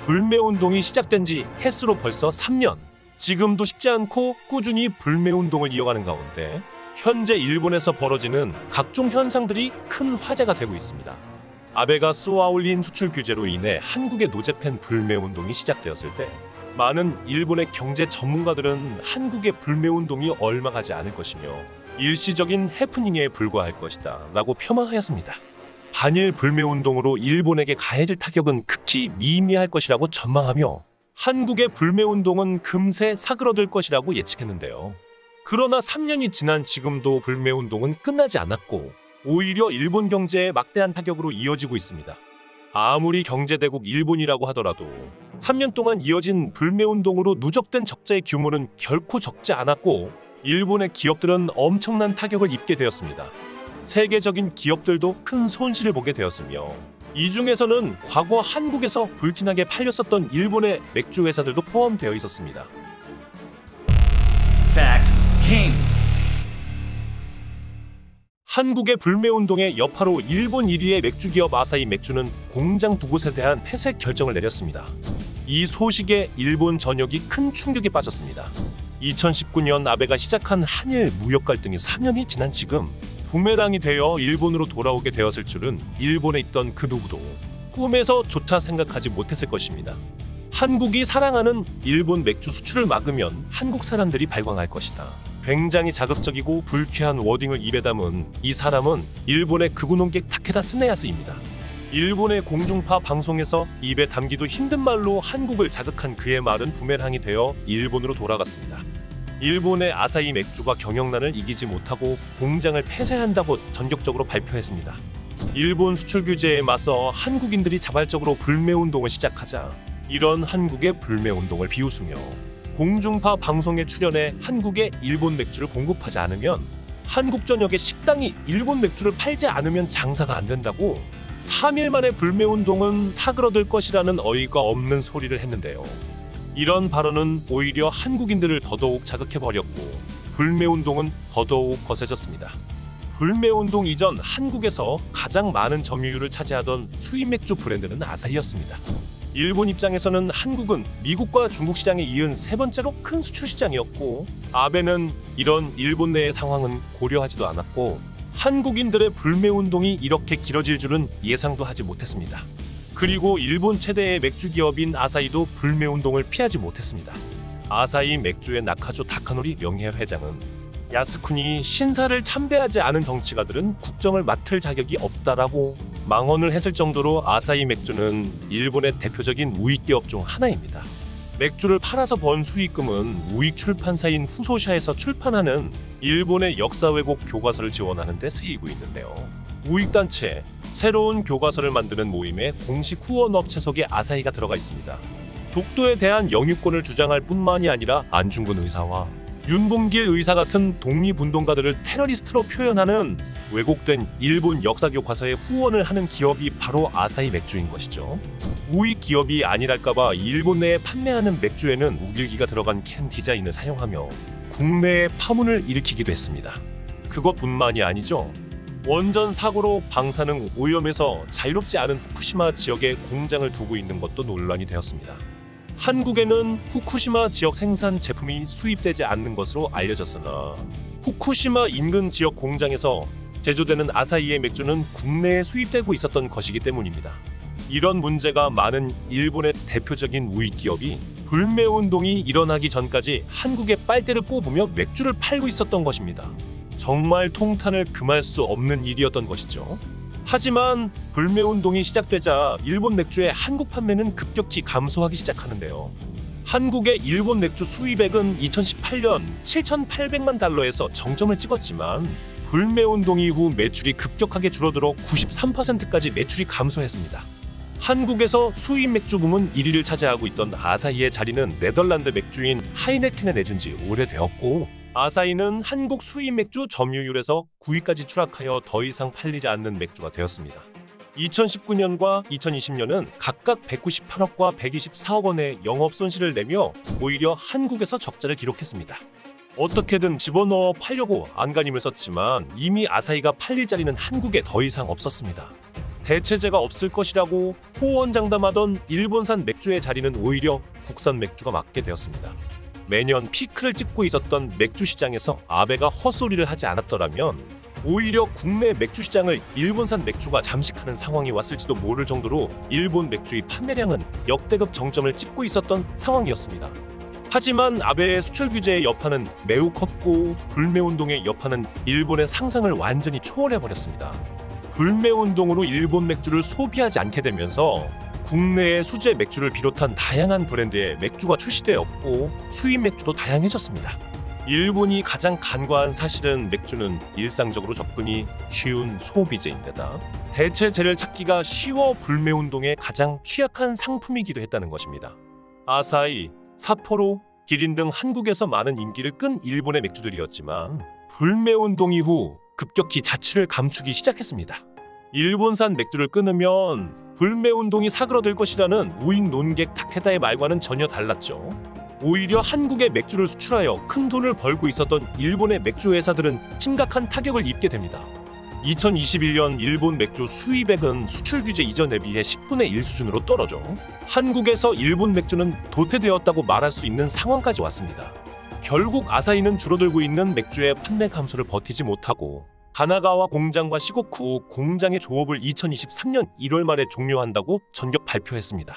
불매운동이 시작된 지 햇수로 벌써 3년. 지금도 식지 않고 꾸준히 불매운동을 이어가는 가운데 현재 일본에서 벌어지는 각종 현상들이 큰 화제가 되고 있습니다. 아베가 쏘아올린 수출 규제로 인해 한국의 노재팬 불매운동이 시작되었을 때 많은 일본의 경제 전문가들은 한국의 불매운동이 얼마 가지 않을 것이며 일시적인 해프닝에 불과할 것이다 라고 폄하하였습니다. 반일 불매운동으로 일본에게 가해질 타격은 극히 미미할 것이라고 전망하며 한국의 불매운동은 금세 사그러들 것이라고 예측했는데요. 그러나 3년이 지난 지금도 불매운동은 끝나지 않았고 오히려 일본 경제에 막대한 타격으로 이어지고 있습니다. 아무리 경제대국 일본이라고 하더라도 3년 동안 이어진 불매운동으로 누적된 적자의 규모는 결코 적지 않았고 일본의 기업들은 엄청난 타격을 입게 되었습니다. 세계적인 기업들도 큰 손실을 보게 되었으며 이 중에서는 과거 한국에서 불티나게 팔렸었던 일본의 맥주 회사들도 포함되어 있었습니다. Fact King. 한국의 불매운동의 여파로 일본 1위의 맥주기업 아사히 맥주는 공장 2곳에 대한 폐쇄 결정을 내렸습니다. 이 소식에 일본 전역이 큰 충격에 빠졌습니다. 2019년 아베가 시작한 한일 무역 갈등이 3년이 지난 지금 부메랑이 되어 일본으로 돌아오게 되었을 줄은 일본에 있던 그 누구도 꿈에서조차 생각하지 못했을 것입니다. 한국이 사랑하는 일본 맥주 수출을 막으면 한국 사람들이 발광할 것이다. 굉장히 자극적이고 불쾌한 워딩을 입에 담은 이 사람은 일본의 극우논객 타케다 스네야스입니다. 일본의 공중파 방송에서 입에 담기도 힘든 말로 한국을 자극한 그의 말은 부메랑이 되어 일본으로 돌아갔습니다. 일본의 아사히 맥주가 경영난을 이기지 못하고 공장을 폐쇄한다고 전격적으로 발표했습니다. 일본 수출 규제에 맞서 한국인들이 자발적으로 불매운동을 시작하자 이런 한국의 불매운동을 비웃으며 공중파 방송에 출연해 한국에 일본 맥주를 공급하지 않으면 한국 전역의 식당이 일본 맥주를 팔지 않으면 장사가 안 된다고 3일 만에 불매운동은 사그러들 것이라는 어이가 없는 소리를 했는데요. 이런 발언은 오히려 한국인들을 더더욱 자극해버렸고 불매운동은 더더욱 거세졌습니다. 불매운동 이전 한국에서 가장 많은 점유율을 차지하던 수입 맥주 브랜드는 아사히였습니다. 일본 입장에서는 한국은 미국과 중국 시장에 이은 세 번째로 큰 수출 시장이었고 아베는 이런 일본 내의 상황은 고려하지도 않았고 한국인들의 불매운동이 이렇게 길어질 줄은 예상도 하지 못했습니다. 그리고 일본 최대의 맥주 기업인 아사히도 불매운동을 피하지 못했습니다. 아사히 맥주의 나카조 타카노리 명예회장은 야스쿠니 신사를 참배하지 않은 정치가들은 국정을 맡을 자격이 없다라고 망언을 했을 정도로 아사히 맥주는 일본의 대표적인 우익 기업 중 하나입니다. 맥주를 팔아서 번 수익금은 우익 출판사인 후소샤에서 출판하는 일본의 역사 왜곡 교과서를 지원하는 데 쓰이고 있는데요. 우익단체 새로운 교과서를 만드는 모임에 공식 후원업체 속에 아사히가 들어가 있습니다. 독도에 대한 영유권을 주장할 뿐만이 아니라 안중근 의사와 윤봉길 의사 같은 독립운동가들을 테러리스트로 표현하는 왜곡된 일본 역사 교과서에 후원을 하는 기업이 바로 아사히 맥주인 것이죠. 우익 기업이 아니랄까봐 일본 내에 판매하는 맥주에는 우길기가 들어간 캔 디자인을 사용하며 국내에 파문을 일으키기도 했습니다. 그것뿐만이 아니죠. 원전 사고로 방사능 오염에서 자유롭지 않은 후쿠시마 지역에 공장을 두고 있는 것도 논란이 되었습니다. 한국에는 후쿠시마 지역 생산 제품이 수입되지 않는 것으로 알려졌으나 후쿠시마 인근 지역 공장에서 제조되는 아사히의 맥주는 국내에 수입되고 있었던 것이기 때문입니다. 이런 문제가 많은 일본의 대표적인 우익 기업이 불매운동이 일어나기 전까지 한국에 빨대를 꼽으며 맥주를 팔고 있었던 것입니다. 정말 통탄을 금할 수 없는 일이었던 것이죠. 하지만 불매운동이 시작되자 일본 맥주의 한국 판매는 급격히 감소하기 시작하는데요. 한국의 일본 맥주 수입액은 2018년 7,800만 달러에서 정점을 찍었지만 불매운동 이후 매출이 급격하게 줄어들어 93%까지 매출이 감소했습니다. 한국에서 수입 맥주 부문 1위를 차지하고 있던 아사히의 자리는 네덜란드 맥주인 하이네켄에 내준 지 오래되었고 아사히는 한국 수입 맥주 점유율에서 9위까지 추락하여 더 이상 팔리지 않는 맥주가 되었습니다. 2019년과 2020년은 각각 198억과 124억 원의 영업 손실을 내며 오히려 한국에서 적자를 기록했습니다. 어떻게든 집어넣어 팔려고 안간힘을 썼지만 이미 아사히가 팔릴 자리는 한국에 더 이상 없었습니다. 대체제가 없을 것이라고 호언장담하던 일본산 맥주의 자리는 오히려 국산 맥주가 맡게 되었습니다. 매년 피크를 찍고 있었던 맥주 시장에서 아베가 헛소리를 하지 않았더라면 오히려 국내 맥주 시장을 일본산 맥주가 잠식하는 상황이 왔을지도 모를 정도로 일본 맥주의 판매량은 역대급 정점을 찍고 있었던 상황이었습니다. 하지만 아베의 수출 규제의 여파는 매우 컸고 불매운동의 여파는 일본의 상상을 완전히 초월해버렸습니다. 불매운동으로 일본 맥주를 소비하지 않게 되면서 국내의 수제 맥주를 비롯한 다양한 브랜드의 맥주가 출시되었고 수입 맥주도 다양해졌습니다. 일본이 가장 간과한 사실은 맥주는 일상적으로 접근이 쉬운 소비재인데다 대체재를 찾기가 쉬워 불매운동에 가장 취약한 상품이기도 했다는 것입니다. 아사히, 삿포로, 기린 등 한국에서 많은 인기를 끈 일본의 맥주들이었지만 불매운동 이후 급격히 자취를 감추기 시작했습니다. 일본산 맥주를 끊으면 불매운동이 사그러들 것이라는 우익 논객 다케다의 말과는 전혀 달랐죠. 오히려 한국에 맥주를 수출하여 큰 돈을 벌고 있었던 일본의 맥주 회사들은 심각한 타격을 입게 됩니다. 2021년 일본 맥주 수입액은 수출 규제 이전에 비해 10분의 1 수준으로 떨어져 한국에서 일본 맥주는 도태되었다고 말할 수 있는 상황까지 왔습니다. 결국 아사히는 줄어들고 있는 맥주의 판매 감소를 버티지 못하고 가나가와 공장과 시고쿠 공장의 조업을 2023년 1월 말에 종료한다고 전격 발표했습니다.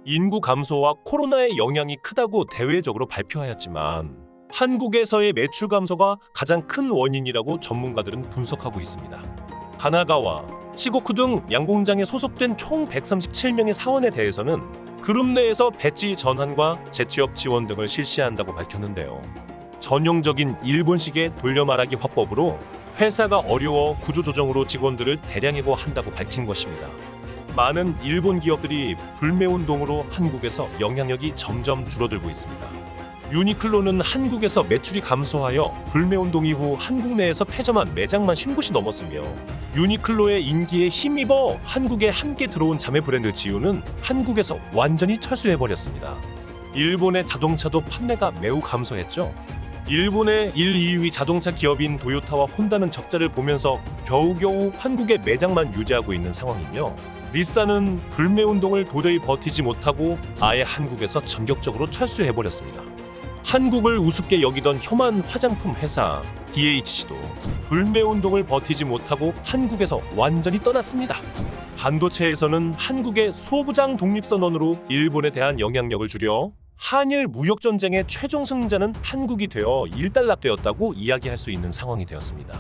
인구 감소와 코로나의 영향이 크다고 대외적으로 발표하였지만 한국에서의 매출 감소가 가장 큰 원인이라고 전문가들은 분석하고 있습니다. 가나가와 시고쿠 등 양공장에 소속된 총 137명의 사원에 대해서는 그룹 내에서 배지 전환과 재취업 지원 등을 실시한다고 밝혔는데요. 전형적인 일본식의 돌려말하기 화법으로 회사가 어려워 구조조정으로 직원들을 대량해고한다고 밝힌 것입니다. 많은 일본 기업들이 불매운동으로 한국에서 영향력이 점점 줄어들고 있습니다. 유니클로는 한국에서 매출이 감소하여 불매운동 이후 한국 내에서 폐점한 매장만 50곳이 넘었으며 유니클로의 인기에 힘입어 한국에 함께 들어온 자매 브랜드 지우는 한국에서 완전히 철수해버렸습니다. 일본의 자동차도 판매가 매우 감소했죠. 일본의 1, 2위 자동차 기업인 도요타와 혼다는 적자를 보면서 겨우겨우 한국의 매장만 유지하고 있는 상황이며 닛산은 불매운동을 도저히 버티지 못하고 아예 한국에서 전격적으로 철수해버렸습니다. 한국을 우습게 여기던 혐한 화장품 회사 DHC도 불매운동을 버티지 못하고 한국에서 완전히 떠났습니다. 반도체에서는 한국의 소부장 독립선언으로 일본에 대한 영향력을 줄여 한일 무역전쟁의 최종 승자는 한국이 되어 일단락되었다고 이야기할 수 있는 상황이 되었습니다.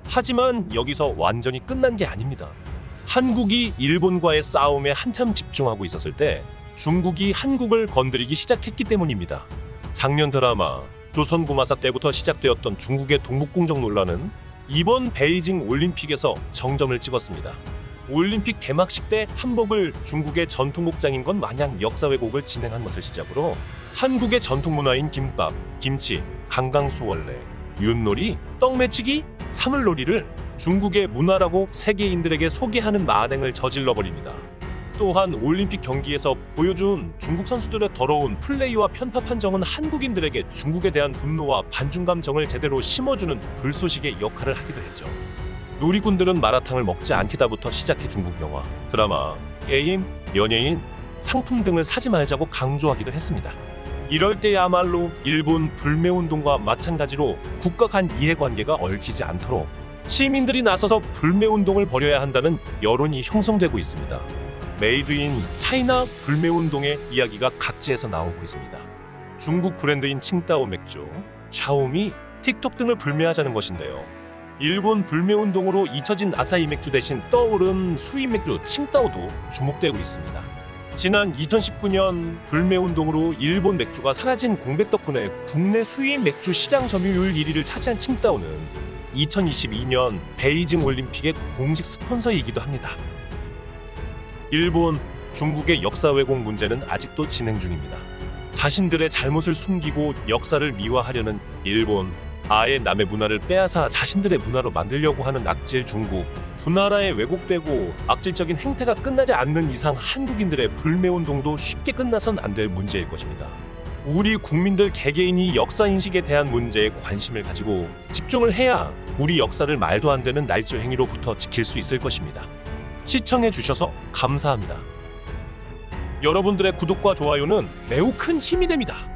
하지만 여기서 완전히 끝난 게 아닙니다. 한국이 일본과의 싸움에 한참 집중하고 있었을 때 중국이 한국을 건드리기 시작했기 때문입니다. 작년 드라마 조선구마사 때부터 시작되었던 중국의 동북공정 논란은 이번 베이징 올림픽에서 정점을 찍었습니다. 올림픽 개막식 때 한복을 중국의 전통 복장인 건 마냥 역사 왜곡을 진행한 것을 시작으로 한국의 전통 문화인 김밥, 김치, 강강수원래, 윷놀이, 떡매치기, 사물놀이를 중국의 문화라고 세계인들에게 소개하는 만행을 저질러버립니다. 또한 올림픽 경기에서 보여준 중국 선수들의 더러운 플레이와 편파 판정은 한국인들에게 중국에 대한 분노와 반중 감정을 제대로 심어주는 불쏘시개 역할을 하기도 했죠. 놀이꾼들은 마라탕을 먹지 않겠다부터 시작해 중국 영화, 드라마, 게임, 연예인, 상품 등을 사지 말자고 강조하기도 했습니다. 이럴 때야말로 일본 불매운동과 마찬가지로 국가 간 이해관계가 얽히지 않도록 시민들이 나서서 불매운동을 벌여야 한다는 여론이 형성되고 있습니다. 메이드 인 차이나 불매운동의 이야기가 각지에서 나오고 있습니다. 중국 브랜드인 칭따오 맥주, 샤오미, 틱톡 등을 불매하자는 것인데요. 일본 불매운동으로 잊혀진 아사히 맥주 대신 떠오른 수입 맥주 칭따오도 주목되고 있습니다. 지난 2019년 불매운동으로 일본 맥주가 사라진 공백 덕분에 국내 수입 맥주 시장 점유율 1위를 차지한 칭따오는 2022년 베이징 올림픽의 공식 스폰서이기도 합니다. 일본, 중국의 역사 왜곡 문제는 아직도 진행 중입니다. 자신들의 잘못을 숨기고 역사를 미화하려는 일본, 아예 남의 문화를 빼앗아 자신들의 문화로 만들려고 하는 악질 중국, 두 나라의 왜곡되고 악질적인 행태가 끝나지 않는 이상 한국인들의 불매운동도 쉽게 끝나선 안 될 문제일 것입니다. 우리 국민들 개개인이 역사인식에 대한 문제에 관심을 가지고 집중을 해야 우리 역사를 말도 안 되는 날조 행위로부터 지킬 수 있을 것입니다. 시청해 주셔서 감사합니다. 여러분들의 구독과 좋아요는 매우 큰 힘이 됩니다.